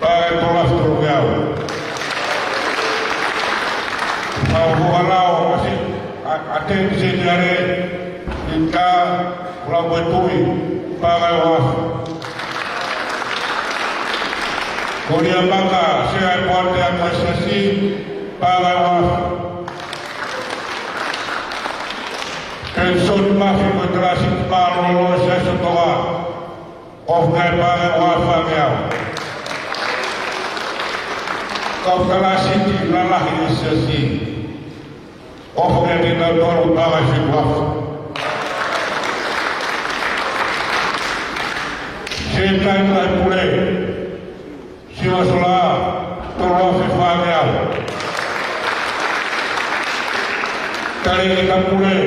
Para el whakeau. Whakalao kasi aten senyare ika ulabetui pakai wafu. Korea baka saya buat apresiasi pakai wafu. Pensun masih berterasi paruh sesuatu of pakai wafu kau. Kau terasi di lalah sesi. Of kita baru pakai wafu. Saya mulai pulih. Siwa sula turun fifagel. Kali kita pulih.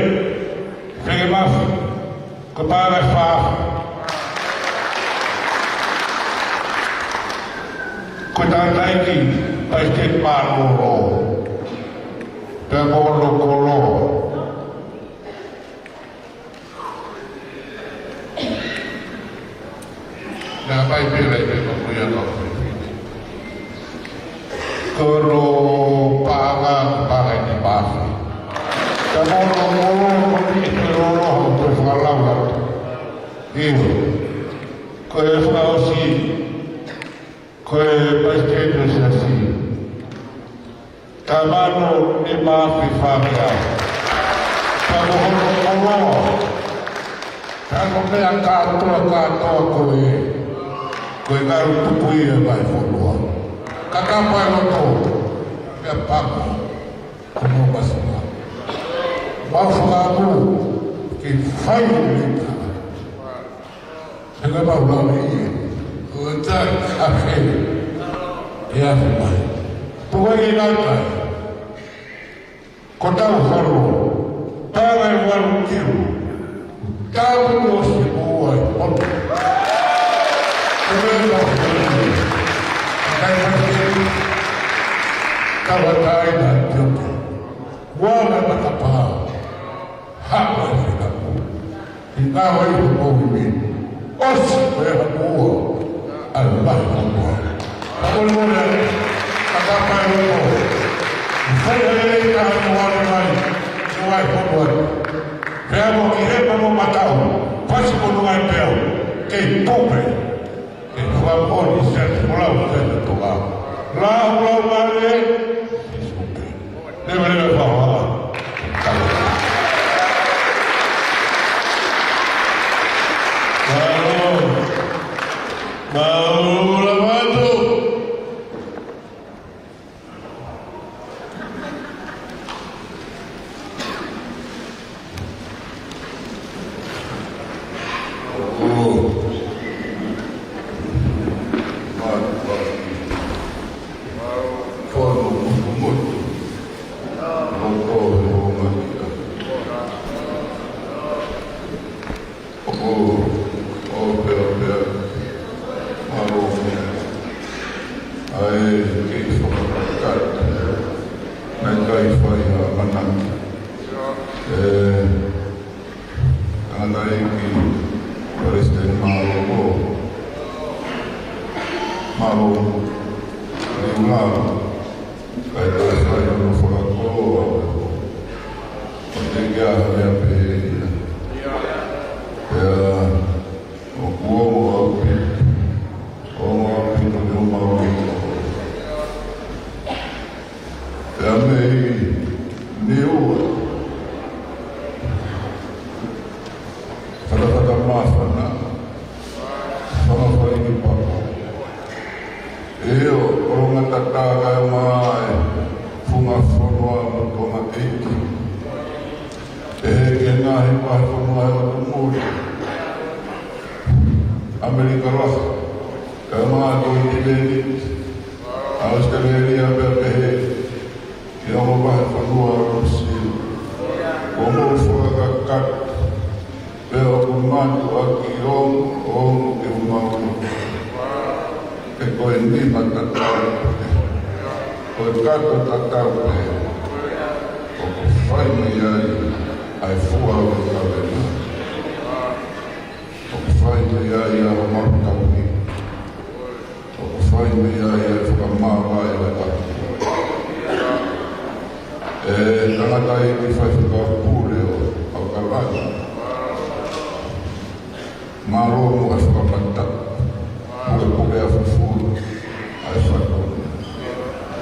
Firmas kepada Faf. Kita lagi pasti paruh. Kolo. Nah, baik pilih punya kau. Kolo pangan pakai di pasar. Kolo kolo untuk malam. Ini kau Sulawesi, kau pasti Indonesia. Kamano ni mafifamia. Kolo. Kalau yang kata kowe baru tupui mai follow. Kakapa lo ya papo. Como basma. Bafalu que fai lenta. Chega para lá aí. O tá café. Ya mai. Tuwa inalta. Kota follow. Para o tiro. Kau mesti buat. Kawatai dan jodoh, wala matapah, haba sinaku, ingaway hukumin, osi kuyahamuha, Allah kumua. Takul muna, katapay mo, sayay kahanuan nuway kumua. Kaya mo kirepa mo mataw, pasi mo nuway peo, kay tupe. Wapun iset pulau saya tua, pulau mana? Dia boleh bawa. Mau lama tu. Amerika Roh, kama doitileni, Australia berpehe, yang membahas peluang Rusia, umur kat, berumat wakilom, kemau, ekonomi matatau, berkat tatau, fai meyai, ai fua wakabena. Fai me ia ia o marutauni. O fai me ia ia whakamāma tangata e ki whaiwhika pūre o kalai. Maro mo a whakapata, puke a whafuru, a whakapata.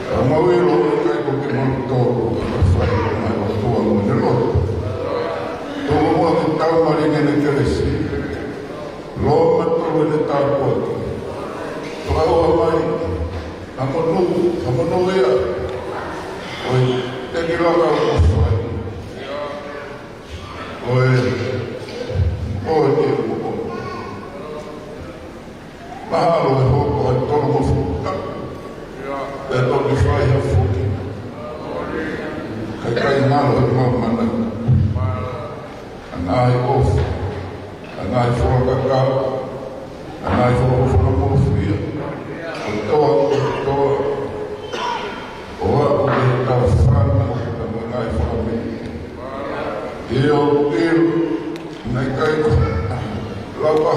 A mawiro kai ko ke mautoro, a whaiwhika mai o tua mo ne loto. Tōko mua ki tau maringa ne keresi, lo matoro ne tau koti. Whakaua mai, hamonu ea, oi te ki laka o whai. Oi te uko. Mahalo e hoko ai tolo mo fuka. E toki whai ha fuki. Kai ngalo e mamana. Anai ofu. Anai whakakau. Anai whakakofia. O toa. O ako e tau whana o ta mangai whakami. E o tiro. Nei kai ko. Lawa.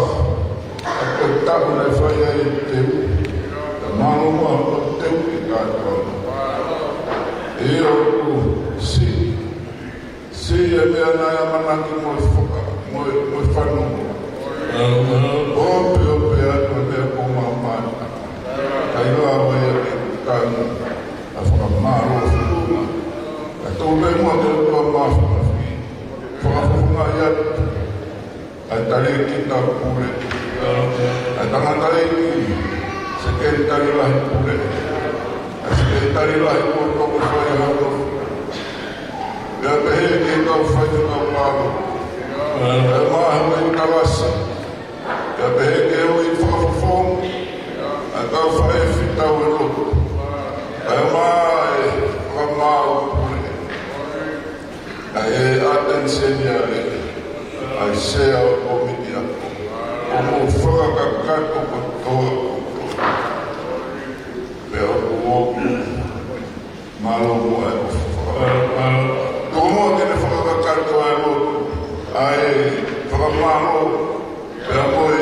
Ako e tau nei whai ai teu. Ta mano mua o teu ki kai kona. E o ku si. Si e mea nai amanaki mo e whaka. Mo e whanu. Ope atu e mea ko mamai. Kai lawa e a ki kai a whakamaro o whunga. Ka tō me mua te tua mawhaka whi. Whakafunga i atu. Ai tari ki tā pūre. Ai tangata e ki. Se keri tari lahi pūre. Ai se keri tari lahi pūre tōku whai haro. Ea pehe ki tau whai te tau pāro. Ea maha i tawasa. Ea pehe ki eo i whakafonga. Ai tau whai e whitau e loto. Ai maha e whakamao pūre. Ai e atensenia e. Ai sea o mitia. O mo whakakato ko toa. Pea o kuoku. Malo mo e o whakakato. Toko mo tene whakakato e loto. Ai whakamalo. Pea mo e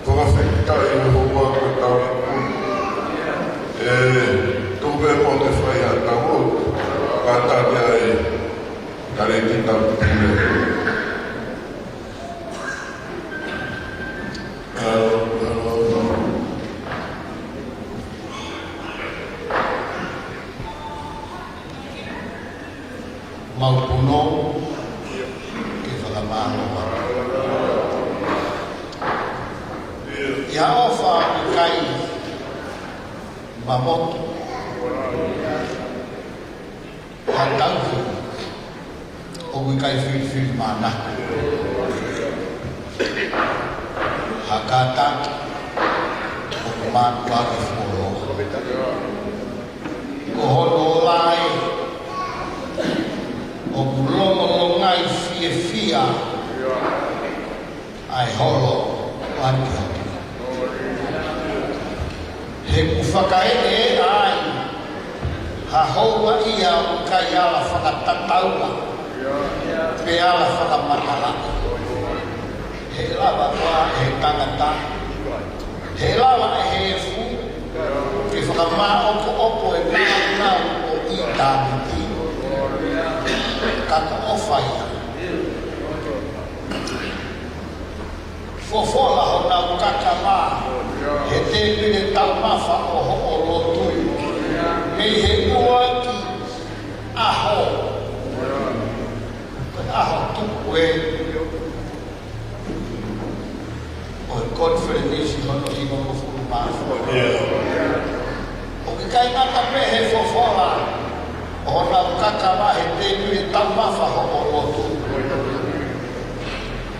whakawhekita i o hoa ko tau i kuni. Toko pea mo te whai a tau loto. Kātakia e kare ki tau pūre. Maupuno ke whakamano. Ia ofa i kai mamotu. Hatauhi o i kai whiwhiwi mana. Hakata o kumātua ki whoro. Ko hono lai o mulono ngai fia ai holo wani haki. He kuwhakaene ai ha houa ia o kai ala whakatataua pe ala whakamatala. He lawa toa he tangata. He lawa e he fu ke whakamaa opo e nāu o i tāmiti. Kata ofaia. Fofola ho nau kaka mā. He te pire tau mawha o ho o lotui. Mei he ua ki aho. Aho tuku e. O he konferenisi hono i nono furu mawha. O ke kai ngata me he fofola. O nau kakama he te nui tau mawha ho o lotu.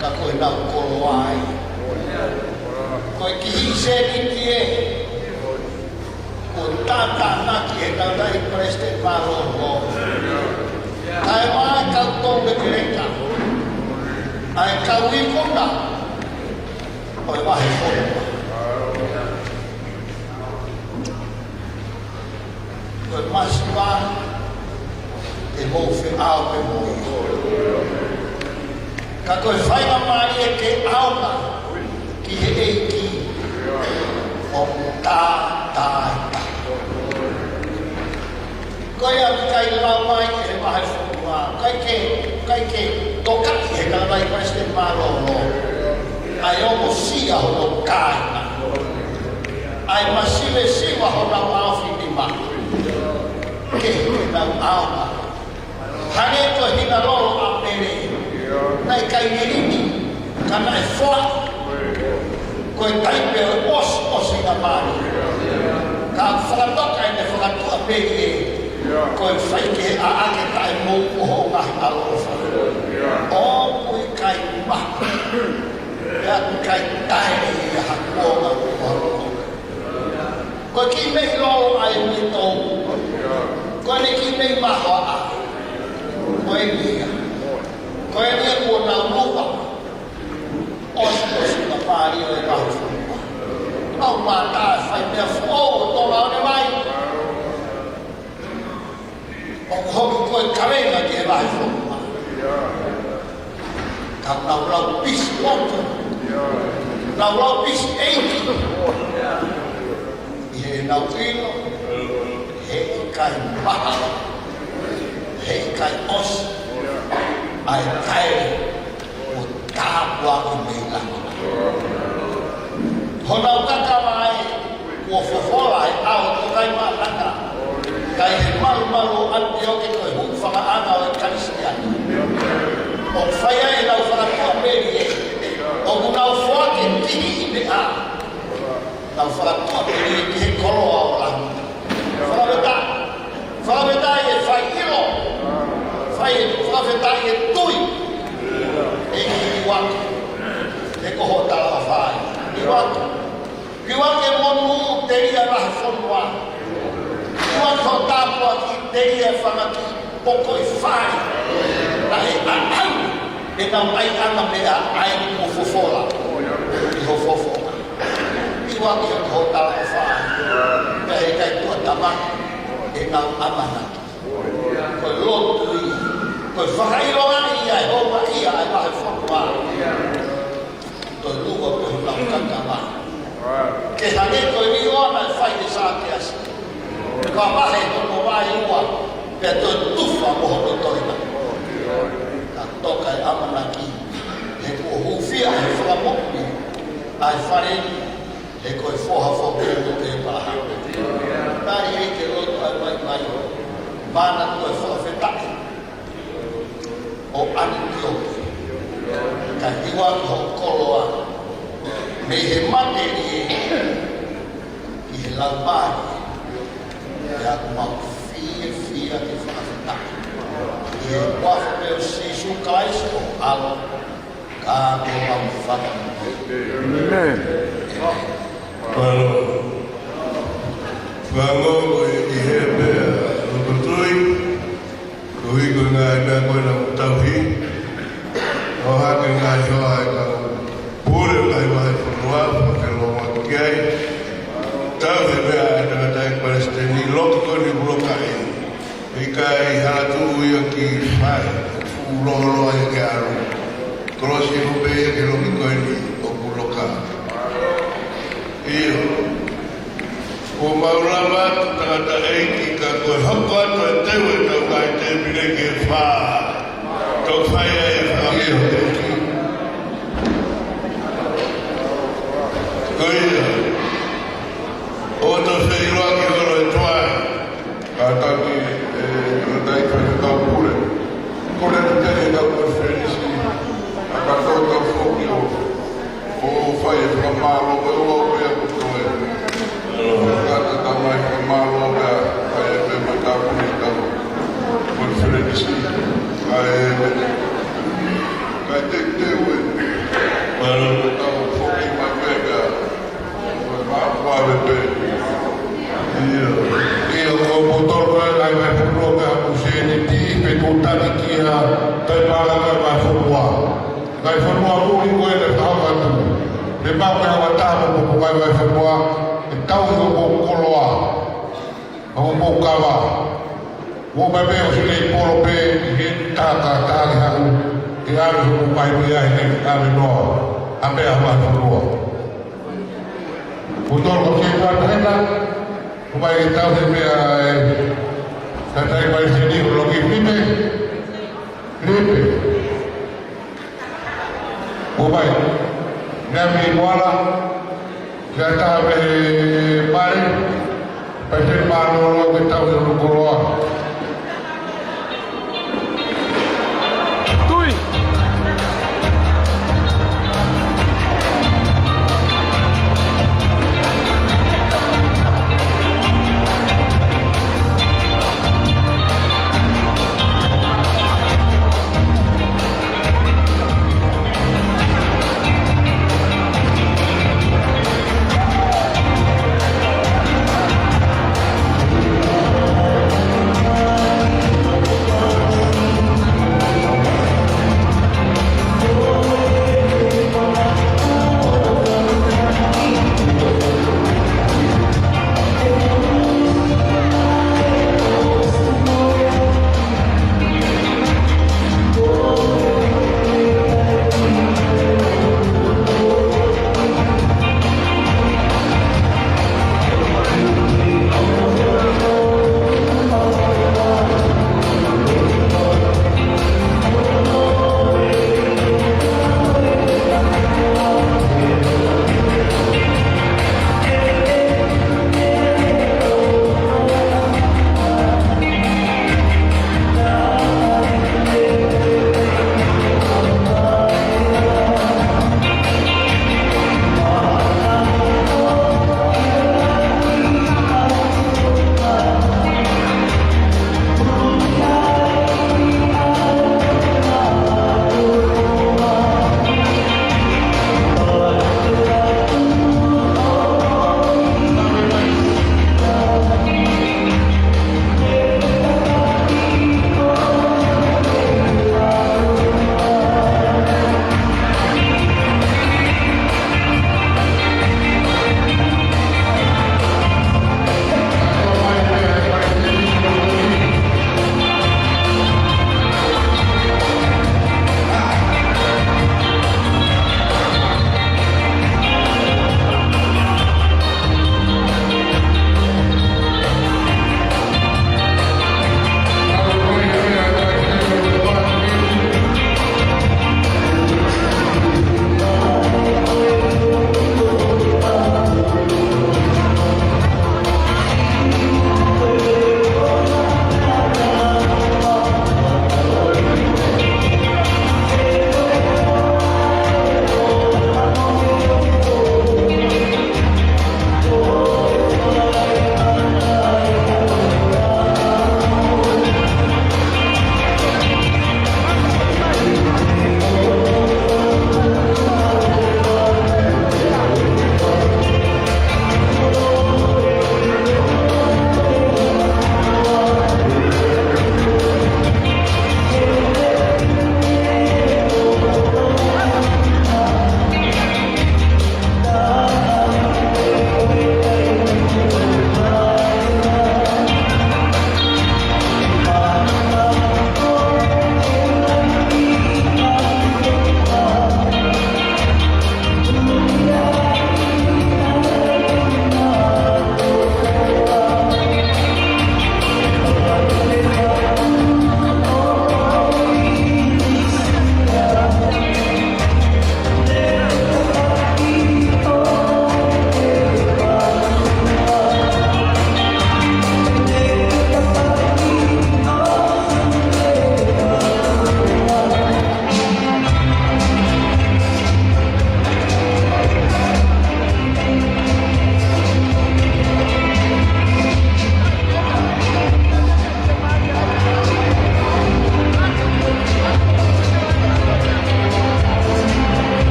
Ka koe nau kolo ai. Koe ki hise ni ki e. Ko tata naki he tata i preste māroho. Kai mai kau tonga ki reka. Ai kau i konga. Koe wahe konga. Koe masiwa. E mou whi au pe mou. Ka koe whainga mai e ke auna ki he eiki o tā. Koe a kai lau mai e mahe whunua. Kai ke tokati he kalamai President Malolo. Ai omo sia hono kāina. Ai masiwe siwa hono awhi ni ma. Ke nau auma. Hane to hina lolo a pere. Nai kai nirini. Kana e whoa. Koe taipe osi na mani. Ka whakatoka e ne whakatua pere e. Koe whaike a ake tae mou oho ngahi alofa. O koe kai maha. Ea kai tae e hakuonga kuharo. Koe ki mei lolo ai mi tau. Koe ne ki mei maho a. Koe nia. Koe nia kua nau lupa. Osi na pari o e mahu whunua. Au mata e whai mea whuo o tola o ne mai. O hoki koe karenga ki e mahi whunua. Ka lau pisi moto. Lau pisi eiki. I he nau ino. He kai maha. He kai osi. Ai kai o tāpua o mei lama. Honau kakawai o fofola e au tokai mātaka. Kai he malu ati o ke koe hu whakaanga o e Karisiani. O whaia e nau whakatua meri e. O nau whoake tihi i me a. Nau whakatua meri e ki he koloa o langu. Whakawetai e whai ilo. Whakawetai e tui. E ki watu. E koho tala whai. I watu. I watu e monu te ria rahi whonua. I watu o tāpua ki te ria whamaki poko i whai. Rahe anau. E nau ai anga mea ai mo fofola. I ho fofola. I watu e koho tala whai. Pea he kai tua tamaki. E nau amanaki. Koe lotu i. Koe whakaironga i ai hoa i ai mahe whonua. Toi lugo pe huna ukatama. Ke hane koe ni ona e whai e sāke asi. Ka mahe tono mai ua. Pea toi tufa mohono toina. Ka toka e amanaki. He kua hufia he whakamokni. Ai whareni. He koe whoha whokendo te paha. Tari hei ke loto ai mai. Mana koe whakawhetai. O ani tioki. Ka hiwa ho koloa. Me he mate ni i he lau mani. E aku mau fia ke whakawhetai. I he wafu meo sisu kaisko alo. Ka me mau whakawhetai. Amen. Whango i he mea ruputui. Kui ko ngā mea koe na mutauhi. O hake ngā hoa e ka pūre kai wahe whanua, whakelo mā ki ai. Tau he mea e tangatai Palestini, loki koe ni uroka e. I kai haratu uia ki whae, uroa e ke aru. Korosi rupe e ke loki koe ni o uroka. Iyo. O maurama tangata eiki ka koe hoko atu e tewe tau kai te mire ke wha. Tau whaia e whakio te ki. Koea. O to whiroa ki horo e toa. Ka taki e tai whaia tau pure. Kore te tene tau koe whenisi. A ka tau tau whoki o whaia whamaro koe o pia kutoe. Kata tamai whamaro mea whaia pe matapuni tau koe whenisi. Kai te ue. Tau whoki mai wega. Maapuave pe. Ia ko motor ai vai pro ka kuseni ti pe kutani kia tai pala ka vai furua. Kai furua ku ni ko ele ka ka tu. Le ba ka wa ta mo ko vai furua. Tau ko koloa. Au mo ka va. Wo ba be o sile polo pe ki ta ha ki aru ko mai ni ai ni ka no. Ape a va furua. Motor ko ke ka tena. Kumai tau he mea Kata ibai sini ulogi flipe. Flipe. Ubai. Nami muala. Kata be mari. Pasti malu kita udah keluar.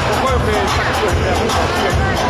Pourquoi on fait chaque chose?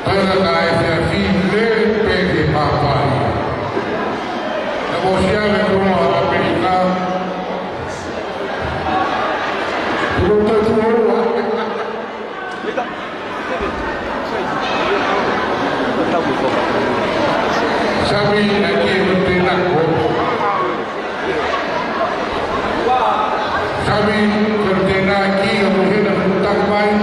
Toda la FFI le pede papai. Negociare con l'America. Tutto il tuo. Sabi lagi bertindak. Sabi bertindak lagi kemudian hutang baik.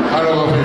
Halo